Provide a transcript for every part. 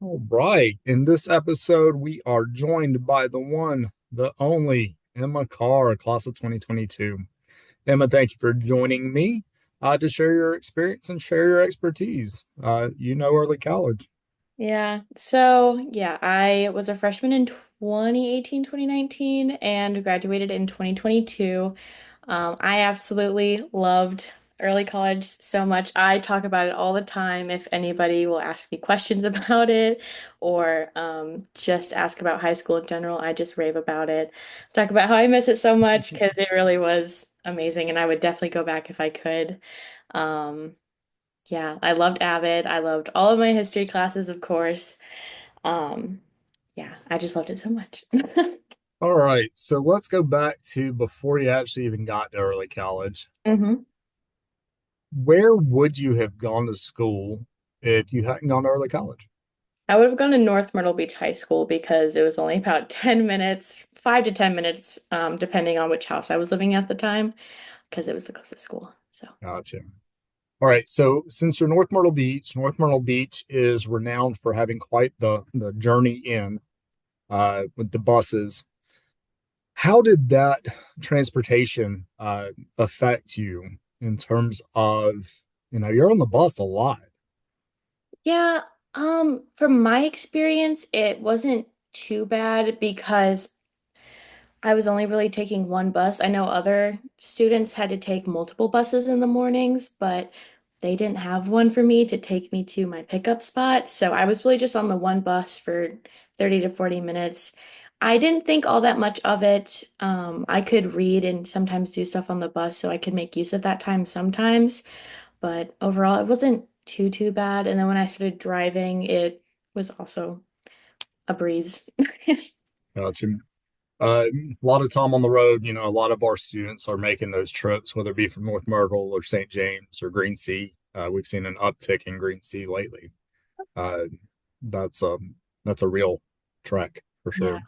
All right. In this episode, we are joined by the one, the only Emma Carr, class of 2022. Emma, thank you for joining me to share your experience and share your expertise. Early college. I was a freshman in 2018, 2019, and graduated in 2022. I absolutely loved early college so much. I talk about it all the time. If anybody will ask me questions about it or just ask about high school in general, I just rave about it. Talk about how I miss it so much because it really was amazing, and I would definitely go back if I could. Um, yeah, I loved Avid. I loved all of my history classes, of course. Um, yeah, I just loved it so much. All right. So let's go back to before you actually even got to early college. hmm Where would you have gone to school if you hadn't gone to early college? I would have gone to North Myrtle Beach High School because it was only about 10 minutes, 5 to 10 minutes, depending on which house I was living at the time, because it was the closest school. So, Gotcha. All right. So since you're North Myrtle Beach is renowned for having quite the journey in with the buses. How did that transportation affect you in terms of, you're on the bus a lot. yeah, from my experience, it wasn't too bad because I was only really taking one bus. I know other students had to take multiple buses in the mornings, but they didn't have one for me to take me to my pickup spot. So I was really just on the one bus for 30 to 40 minutes. I didn't think all that much of it. I could read and sometimes do stuff on the bus, so I could make use of that time sometimes. But overall, it wasn't too bad. And then when I started driving, it was also a breeze. It's a lot of time on the road. A lot of our students are making those trips, whether it be from North Myrtle or St. James or Green Sea. We've seen an uptick in Green Sea lately. Uh, that's that's a real trek for Yeah. sure.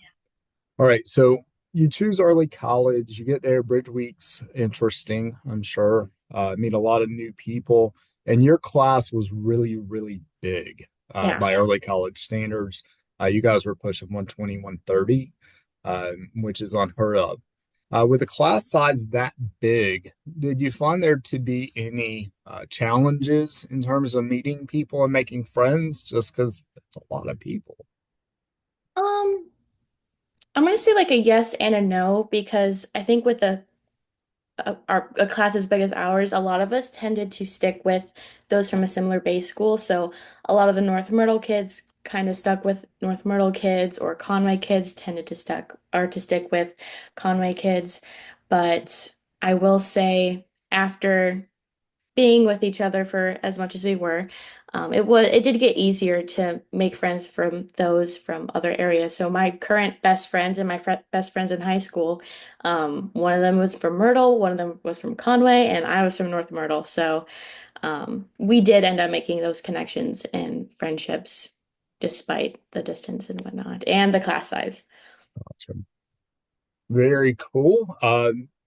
All right, so you choose early college, you get there, Bridge Week's interesting, I'm sure. Meet a lot of new people, and your class was really, really big Yeah. by early college standards. You guys were pushing 120, 130, which is unheard of. With a class size that big, did you find there to be any challenges in terms of meeting people and making friends? Just because it's a lot of people. Um, I'm gonna say like a yes and a no because I think with a class as big as ours, a lot of us tended to stick with those from a similar base school. So a lot of the North Myrtle kids kind of stuck with North Myrtle kids, or Conway kids tended to stick with Conway kids. But I will say after being with each other for as much as we were, it did get easier to make friends from those from other areas. So my current best friends and my fr best friends in high school, one of them was from Myrtle, one of them was from Conway, and I was from North Myrtle. So we did end up making those connections and friendships despite the distance and whatnot, and the class size. Very cool.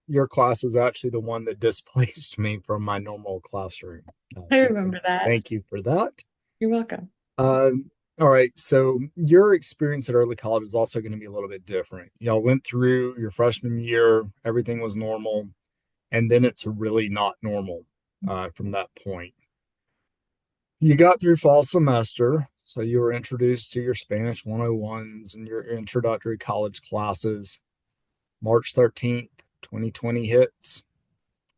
Your class is actually the one that displaced me from my normal classroom. I So remember that. thank you for that. You're welcome. All right. So your experience at early college is also going to be a little bit different. Y'all went through your freshman year, everything was normal, and then it's really not normal from that point. You got through fall semester, so you were introduced to your Spanish 101s and your introductory college classes. March 13th, 2020 hits.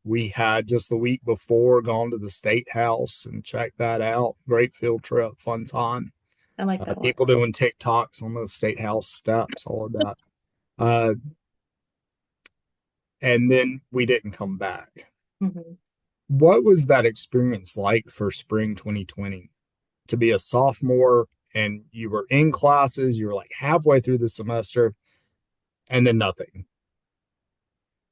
We had just the week before gone to the state house and checked that out. Great field trip, fun time. I like that one. People doing TikToks on the state house steps, all of that. Uh, and then we didn't come back. Mhm. What was that experience like for spring 2020 to be a sophomore and you were in classes, you were like halfway through the semester, and then nothing?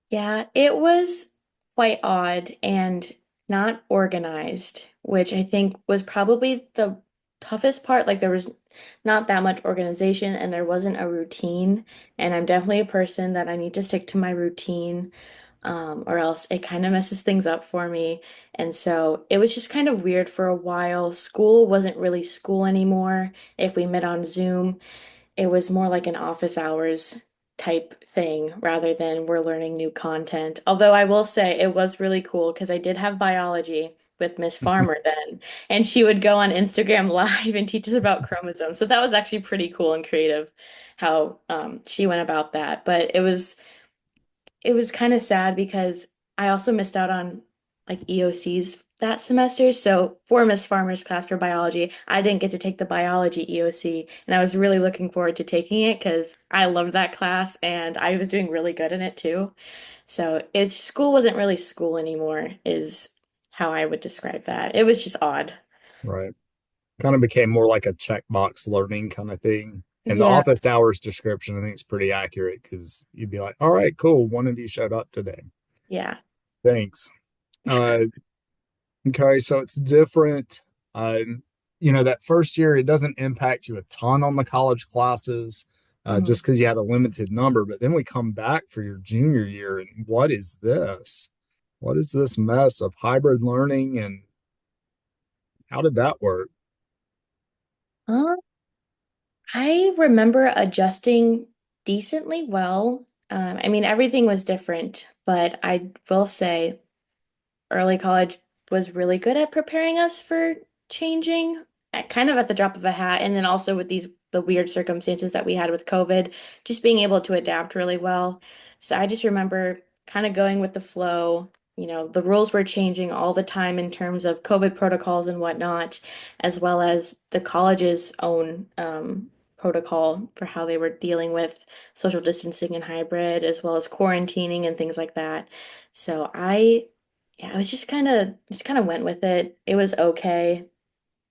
Yeah, it was quite odd and not organized, which I think was probably the toughest part. Like there was not that much organization and there wasn't a routine. And I'm definitely a person that I need to stick to my routine. or else it kind of messes things up for me. And so it was just kind of weird for a while. School wasn't really school anymore. If we met on Zoom, it was more like an office hours type thing rather than we're learning new content. Although I will say it was really cool because I did have biology with Miss Farmer then, and she would go on Instagram Live and teach us about chromosomes. So that was actually pretty cool and creative how she went about that. But it was kind of sad because I also missed out on like EOCs that semester. So for Miss Farmer's class for biology, I didn't get to take the biology EOC, and I was really looking forward to taking it because I loved that class and I was doing really good in it too. So it's school wasn't really school anymore, is how I would describe that. It was just odd. Right. Kind of became more like a checkbox learning kind of thing. And the Yeah, office hours description, I think, is pretty accurate because you'd be like, all right, cool. One of you showed up today. yeah. Thanks. Uh, okay, so it's different. That first year, it doesn't impact you a ton on the college classes, Mhm. just because you had a limited number. But then we come back for your junior year, and what is this? What is this mess of hybrid learning, and how did that work? Uh, I remember adjusting decently well. I mean, everything was different, but I will say early college was really good at preparing us for changing kind of at the drop of a hat. And then also with the weird circumstances that we had with COVID, just being able to adapt really well. So I just remember kind of going with the flow. You know, the rules were changing all the time in terms of COVID protocols and whatnot, as well as the college's own protocol for how they were dealing with social distancing and hybrid, as well as quarantining and things like that. So yeah, I was just kind of went with it. It was okay.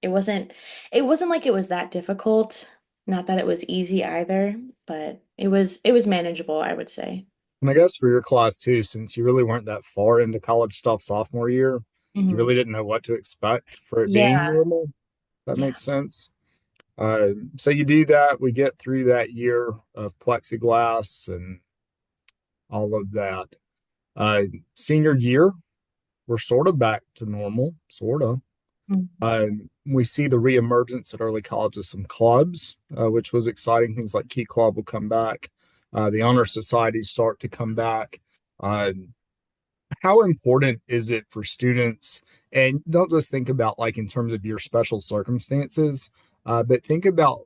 It wasn't it wasn't like it was that difficult. Not that it was easy either, but it was manageable, I would say. And I guess for your class too, since you really weren't that far into college stuff sophomore year, you Mhm. really didn't know what to expect for it being Yeah. normal. That Yeah. makes sense. So you do that. We get through that year of plexiglass and all of that. Uh, Senior year, we're sort of back to normal, sort of. Mhm. We see the reemergence at early college of some clubs, which was exciting. Things like Key Club will come back. The honor societies start to come back. Uh, how important is it for students? And don't just think about like in terms of your special circumstances, but think about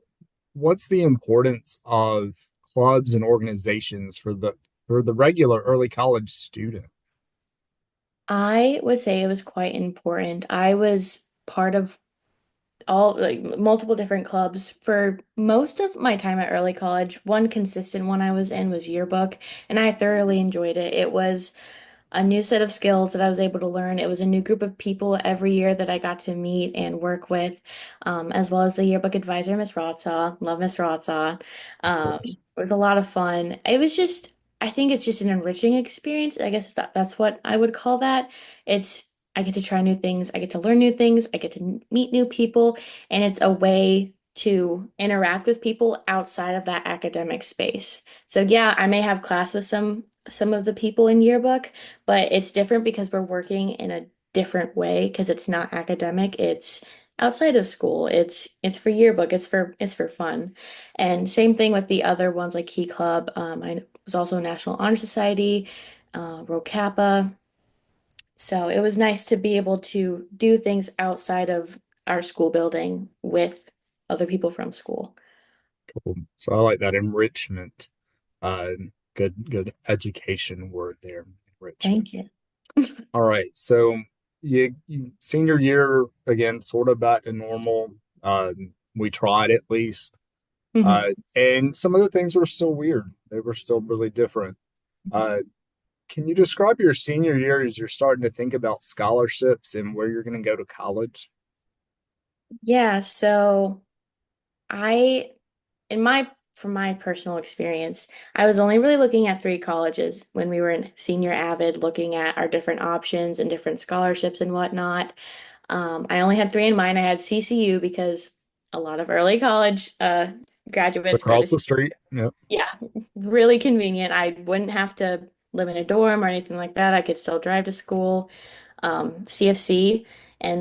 what's the importance of clubs and organizations for the regular early college student. I would say it was quite important. I was part of all like multiple different clubs for most of my time at early college. One consistent one I was in was yearbook, and I thoroughly enjoyed it. It was a new set of skills that I was able to learn. It was a new group of people every year that I got to meet and work with, as well as the yearbook advisor, Miss Rotsaw. Love Miss Rotsaw. Of course. It was a lot of fun. I think it's just an enriching experience. I guess that's what I would call that. I get to try new things. I get to learn new things. I get to meet new people, and it's a way to interact with people outside of that academic space. So yeah, I may have class with some of the people in yearbook, but it's different because we're working in a different way because it's not academic. It's outside of school. It's for yearbook. It's for fun. And same thing with the other ones like Key Club. I was also National Honor Society, Rho Kappa. So it was nice to be able to do things outside of our school building with other people from school. Cool. So I like that enrichment. Uh, good education word there. Enrichment. Thank you. All right. So you senior year again, sort of back to normal. We tried at least. Mhm. And some of the things were still weird. They were still really different. Uh, can you describe your senior year as you're starting to think about scholarships and where you're going to go to college? Yeah, so I in my from my personal experience, I was only really looking at three colleges when we were in senior Avid, looking at our different options and different scholarships and whatnot. I only had three in mind. I had CCU because a lot of early college graduates go to Across the CCU. street. Yep. Yeah, really convenient. I wouldn't have to. live in a dorm or anything like that. I could still drive to school. CFC.